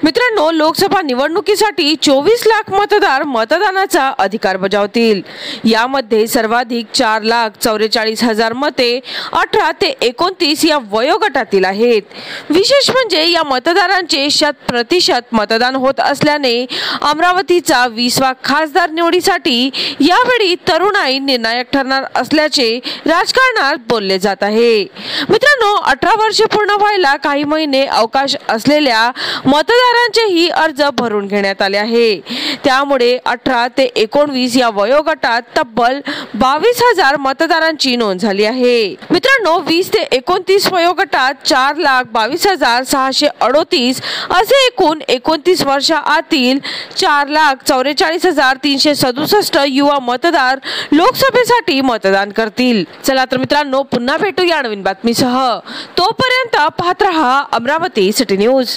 मित्रांनो, लोकसभा निवडणुकीसाठी 24 लाख मतदार मतदानाचा अधिकार बजावतील। यामध्ये सर्वाधिक 4,44,000 मते 18 ते 29 या वयोगटातील आहेत। विशेष म्हणजे या मतदारांचे 100% मतदान होत असल्याने अमरावतीचा 20वा खासदार निवडीसाठी यावेळी तरुणाई निर्णायक ठरणार असल्याचे राजकारणात बोलले जात आहे। मित्रांनो, 18 वर्षे पूर्ण व्हायला काही महिने अवकाश असलेल्या मतदारांचेही अर्ज भरून घेण्यात आले आहे। त्यामुळे 18 ते 19 या वयोगटात तब्बल 22,000 मतदारांची नोंद झाली आहे। मित्रांनो, 20 ते 29 वयोगटात 4,22,638 असे एकूण 29 वर्षाआतील 4,44,367 युवा मतदार लोकसभेसाठी मतदान करतील। चला तर मित्रांनो, पुन्हा भेटूया नवीन बातमीसह। तोपर्यंत पाहत रहा अमरावती सिटी न्यूज।